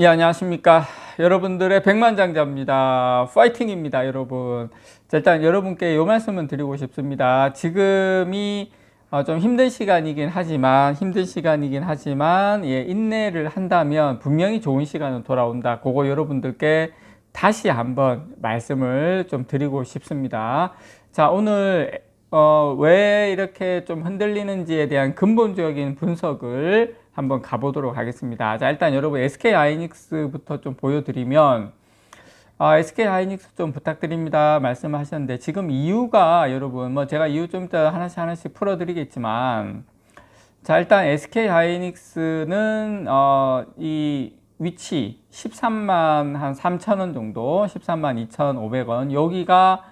예, 안녕하십니까. 여러분들의 백만장자입니다. 파이팅입니다, 여러분. 자, 일단 여러분께 요 말씀은 드리고 싶습니다. 지금이 좀 힘든 시간이긴 하지만, 예, 인내를 한다면 분명히 좋은 시간은 돌아온다. 그거 여러분들께 다시 한번 말씀을 좀 드리고 싶습니다. 자, 오늘, 왜 이렇게 좀 흔들리는지에 대한 근본적인 분석을 한번 가보도록 하겠습니다. 자, 일단 여러분 SK 하이닉스부터 좀 보여드리면, SK 하이닉스 좀 부탁드립니다 말씀하셨는데, 지금 이유가 여러분 뭐 제가 이유 좀 이따 하나씩 풀어드리겠지만, 자, 일단 SK 하이닉스는 이 위치 13만 한 3천 원 정도, 13만 2,500원, 여기가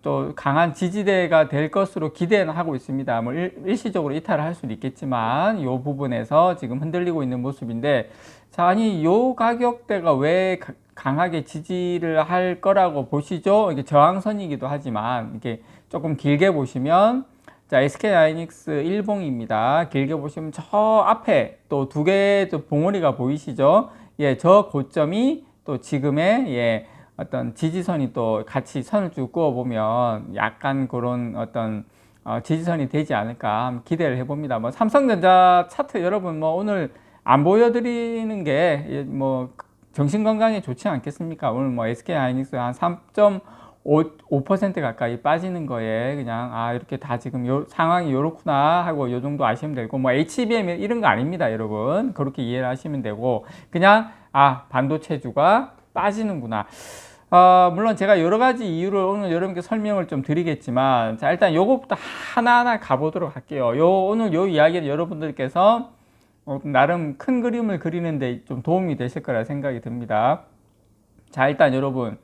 또 강한 지지대가 될 것으로 기대는 하고 있습니다. 뭐 일시적으로 이탈을 할 수도 있겠지만 이 부분에서 지금 흔들리고 있는 모습인데, 자, 아니 요 가격대가 왜 강하게 지지를 할 거라고 보시죠? 이게 저항선이기도 하지만 이게 조금 길게 보시면, 자, SK 하이닉스 일봉입니다. 길게 보시면 저 앞에 또 두 개의 봉우리가 보이시죠? 예, 저 고점이 또 지금의, 예, 어떤 지지선이 또 같이 선을 쭉 그어보면 약간 그런 어떤 지지선이 되지 않을까 기대를 해봅니다. 뭐 삼성전자 차트 여러분 뭐 오늘 안 보여드리는 게 뭐 정신건강에 좋지 않겠습니까? 오늘 뭐 SK 하이닉스 한 3.5% 가까이 빠지는 거에 그냥 이렇게 다 지금 요 상황이 요렇구나 하고 요 정도 아시면 되고, 뭐 HBM 이런 거 아닙니다, 여러분. 그렇게 이해를 하시면 되고, 그냥 반도체주가 빠지는구나. 물론 제가 여러 가지 이유를 오늘 여러분께 설명을 좀 드리겠지만, 자, 일단 요것부터 하나하나 가보도록 할게요. 오늘 요 이야기는 여러분들께서 나름 큰 그림을 그리는데 좀 도움이 되실 거라 생각이 듭니다. 자, 일단 여러분,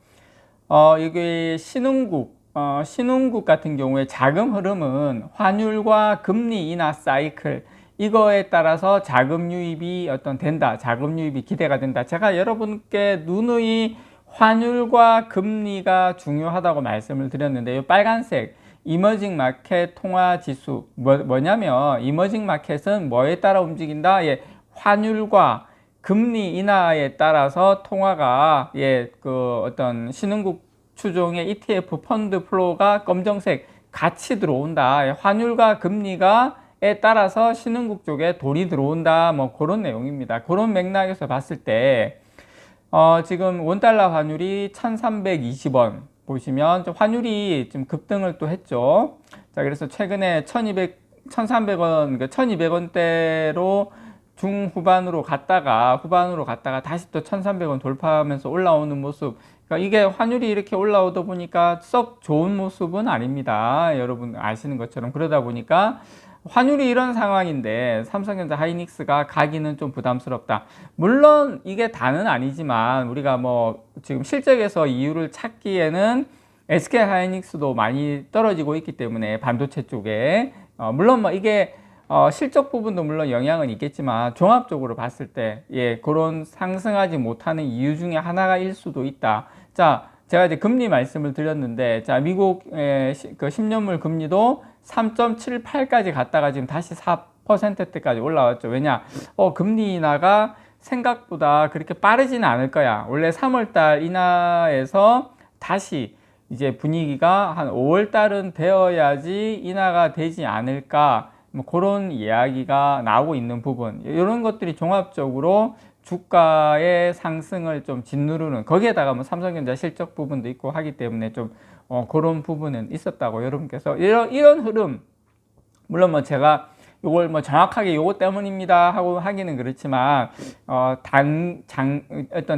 이게 신흥국 같은 경우에 자금 흐름은 환율과 금리 인하 사이클, 이거에 따라서 자금 유입이 된다. 자금 유입이 기대가 된다. 제가 여러분께 누누이 환율과 금리가 중요하다고 말씀을 드렸는데, 이 빨간색 이머징 마켓 통화 지수 뭐냐면, 이머징 마켓은 뭐에 따라 움직인다? 예, 환율과 금리 인하에 따라서 통화가, 예, 어떤 신흥국 추종의 ETF 펀드 플로우가 검정색 같이 들어온다. 예, 환율과 금리가 에 따라서 신흥국 쪽에 돈이 들어온다. 뭐 그런 내용입니다. 그런 맥락에서 봤을 때 지금 원달러 환율이 1320원 보시면 좀 환율이 좀 급등을 또 했죠. 자, 그래서 최근에 1300원, 1200원대로 후반으로 갔다가 다시 또 1300원 돌파하면서 올라오는 모습. 그러니까 이게 환율이 이렇게 올라오다 보니까 썩 좋은 모습은 아닙니다. 여러분 아시는 것처럼. 그러다 보니까 환율이 이런 상황인데 삼성전자 하이닉스가 가기는 좀 부담스럽다. 물론 이게 다는 아니지만 우리가 뭐 지금 실적에서 이유를 찾기에는 SK 하이닉스도 많이 떨어지고 있기 때문에 반도체 쪽에 물론 뭐 이게 실적 부분도 물론 영향은 있겠지만 종합적으로 봤을 때, 예, 그런 상승하지 못하는 이유 중에 하나가 일 수도 있다. 자, 제가 이제 금리 말씀을 드렸는데, 자, 미국의 그 10년물 금리도 3.78까지 갔다가 지금 다시 4%대까지 올라왔죠. 왜냐? 금리 인하가 생각보다 그렇게 빠르지는 않을 거야. 원래 3월달 인하에서 다시 이제 분위기가 한 5월달은 되어야지 인하가 되지 않을까. 뭐 그런 이야기가 나오고 있는 부분, 이런 것들이 종합적으로 주가의 상승을 좀 짓누르는, 거기에다가 뭐 삼성전자 실적 부분도 있고 하기 때문에 좀 그런 부분은 있었다고 여러분께서 이런 흐름, 물론 뭐 제가 요걸 뭐 정확하게 요거 때문입니다 하고 하기는 그렇지만 어떤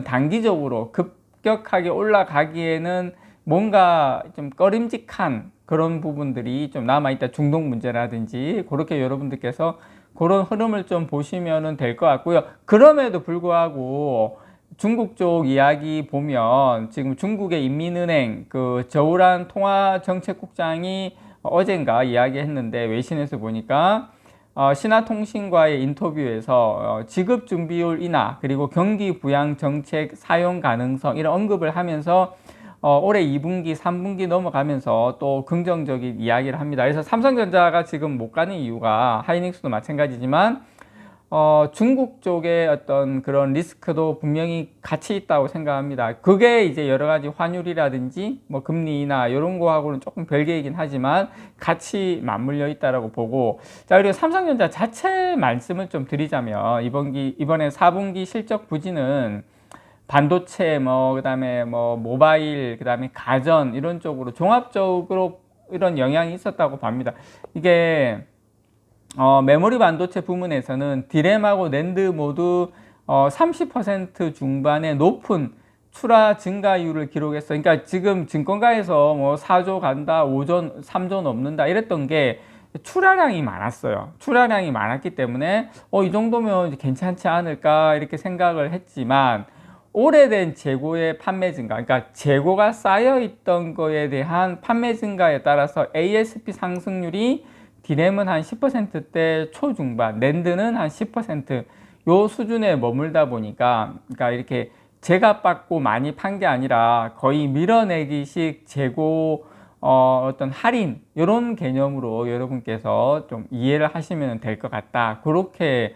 단기적으로 급격하게 올라가기에는 뭔가 좀 꺼림직한 그런 부분들이 좀 남아있다. 중동 문제라든지 그렇게 여러분들께서 그런 흐름을 좀 보시면 될 것 같고요. 그럼에도 불구하고 중국 쪽 이야기 보면 지금 중국의 인민은행 그 저우란 통화정책국장이 어젠가 이야기했는데, 외신에서 보니까 신화통신과의 인터뷰에서 지급 준비율 인하 그리고 경기 부양 정책 사용 가능성 이런 언급을 하면서 올해 2분기, 3분기 넘어가면서 또 긍정적인 이야기를 합니다. 그래서 삼성전자가 지금 못 가는 이유가, 하이닉스도 마찬가지지만 중국 쪽의 어떤 그런 리스크도 분명히 같이 있다고 생각합니다. 그게 이제 여러 가지 환율이라든지 뭐 금리나 이런 거하고는 조금 별개이긴 하지만 같이 맞물려 있다라고 보고, 자, 그리고 삼성전자 자체 말씀을 좀 드리자면 이번에 4분기 실적 부진은 반도체 그다음에 뭐 모바일, 그다음에 가전 이런 쪽으로 종합적으로 이런 영향이 있었다고 봅니다. 이게 메모리 반도체 부문에서는 디램하고 낸드 모두 30% 중반의 높은 출하 증가율을 기록했어요. 그러니까 지금 증권가에서 뭐 4조 간다, 5조, 3조 넘는다 이랬던 게 출하량이 많았어요. 출하량이 많았기 때문에 이 정도면 괜찮지 않을까 이렇게 생각을 했지만, 오래된 재고의 판매 증가, 그러니까 재고가 쌓여 있던 거에 대한 판매 증가에 따라서 ASP 상승률이 디램은 한 10%대 초중반, 낸드는 한 10%요 수준에 머물다 보니까, 그러니까 이렇게 제값 받고 많이 판 게 아니라 거의 밀어내기식 재고 어떤 할인 이런 개념으로 여러분께서 좀 이해를 하시면 될 것 같다. 그렇게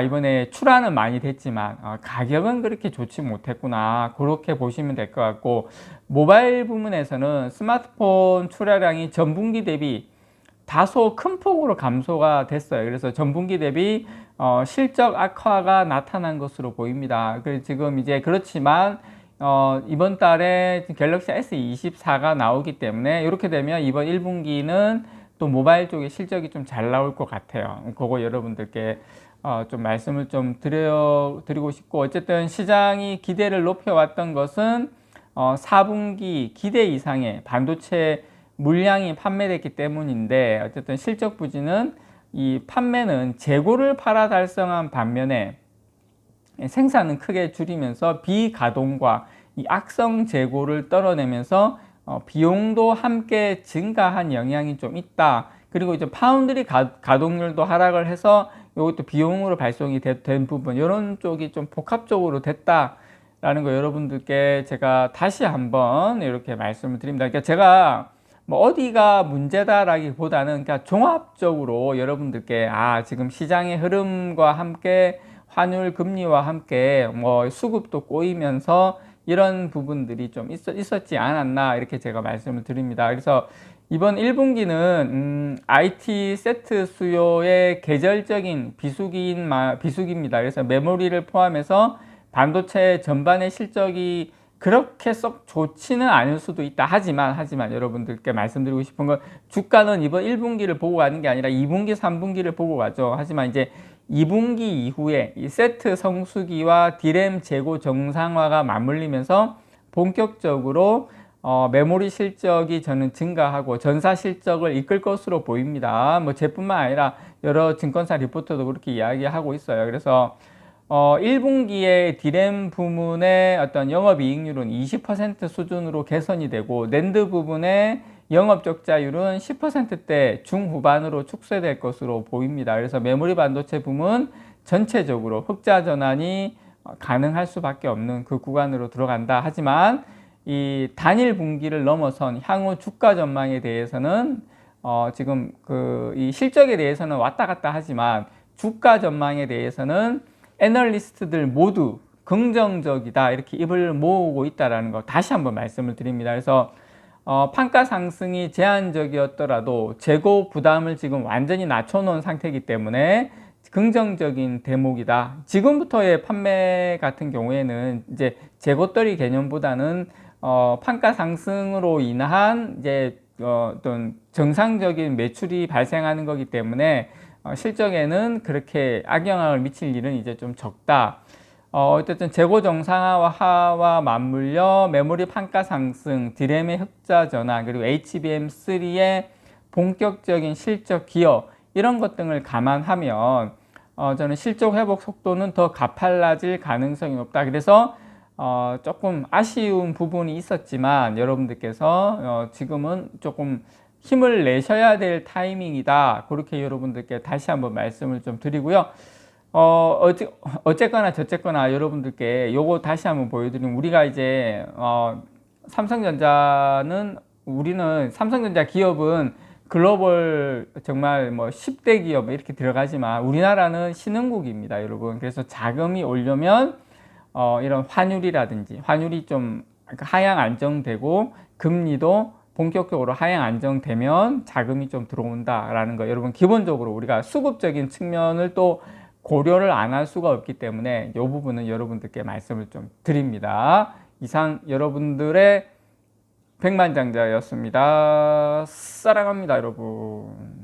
이번에 출하는 많이 됐지만 가격은 그렇게 좋지 못했구나, 그렇게 보시면 될 것 같고, 모바일 부문에서는 스마트폰 출하량이 전분기 대비 다소 큰 폭으로 감소가 됐어요. 그래서 전분기 대비 실적 악화가 나타난 것으로 보입니다. 지금 이제 그렇지만 이번 달에 갤럭시 S24가 나오기 때문에 이렇게 되면 이번 1분기는 또 모바일 쪽에 실적이 좀 잘 나올 것 같아요. 그거 여러분들께 좀 말씀을 좀 드리고 싶고, 어쨌든 시장이 기대를 높여왔던 것은 4분기 기대 이상의 반도체 물량이 판매됐기 때문인데, 어쨌든 실적 부진은 이 판매는 재고를 팔아 달성한 반면에 생산은 크게 줄이면서 비가동과 이 악성 재고를 떨어내면서 비용도 함께 증가한 영향이 좀 있다. 그리고 이제 파운드리 가동률도 하락을 해서 이것도 비용으로 발송이 된 부분, 이런 쪽이 좀 복합적으로 됐다라는 거 여러분들께 제가 다시 한번 이렇게 말씀을 드립니다. 그러니까 제가 뭐 어디가 문제다라기보다는 그러니까 종합적으로 여러분들께 지금 시장의 흐름과 함께 환율 금리와 함께 뭐 수급도 꼬이면서 이런 부분들이 좀 있었지 않았나 이렇게 제가 말씀을 드립니다. 그래서 이번 1분기는 IT 세트 수요의 계절적인 비수기입니다. 그래서 메모리를 포함해서 반도체 전반의 실적이 그렇게 썩 좋지는 않을 수도 있다. 하지만 여러분들께 말씀드리고 싶은 건, 주가는 이번 1분기를 보고 가는 게 아니라 2분기, 3분기를 보고 가죠. 하지만 이제 2분기 이후에 이 세트 성수기와 디램 재고 정상화가 맞물리면서 본격적으로 메모리 실적이 저는 증가하고 전사 실적을 이끌 것으로 보입니다. 뭐 제뿐만 아니라 여러 증권사 리포터도 그렇게 이야기하고 있어요. 그래서 1분기에 디램 부문의 어떤 영업이익률은 20% 수준으로 개선이 되고, 낸드 부분의 영업적자율은 10%대 중후반으로 축소될 것으로 보입니다. 그래서 메모리 반도체 부문 전체적으로 흑자 전환이 가능할 수밖에 없는 그 구간으로 들어간다. 하지만 이 단일 분기를 넘어선 향후 주가 전망에 대해서는 지금 이 실적에 대해서는 왔다 갔다 하지만 주가 전망에 대해서는 애널리스트들 모두 긍정적이다, 이렇게 입을 모으고 있다는 거 다시 한번 말씀을 드립니다. 그래서 판가 상승이 제한적이었더라도 재고 부담을 지금 완전히 낮춰놓은 상태이기 때문에 긍정적인 대목이다. 지금부터의 판매 같은 경우에는 이제 재고떨이 개념보다는 판가 상승으로 인한 이제 어떤 정상적인 매출이 발생하는 거기 때문에 실적에는 그렇게 악영향을 미칠 일은 이제 좀 적다. 어쨌든 재고 정상화와 맞물려 메모리 판가 상승, 디램의 흑자 전환, 그리고 HBM3의 본격적인 실적 기여, 이런 것 등을 감안하면 저는 실적 회복 속도는 더 가팔라질 가능성이 높다. 그래서 조금 아쉬운 부분이 있었지만 여러분들께서 지금은 조금 힘을 내셔야 될 타이밍이다. 그렇게 여러분들께 다시 한번 말씀을 좀 드리고요. 어쨌거나 저쨌거나 여러분들께 요거 다시 한번 보여드리면, 우리가 이제 우리는 삼성전자 기업은 글로벌 정말 뭐 10대 기업 이렇게 들어가지만 우리나라는 신흥국입니다, 여러분. 그래서 자금이 오려면 이런 환율이라든지 환율이 좀 하향 안정되고 금리도 본격적으로 하향 안정되면 자금이 좀 들어온다라는 거, 여러분 기본적으로 우리가 수급적인 측면을 또 고려를 안 할 수가 없기 때문에 이 부분은 여러분들께 말씀을 좀 드립니다. 이상 여러분들의 백만장자였습니다. 사랑합니다, 여러분.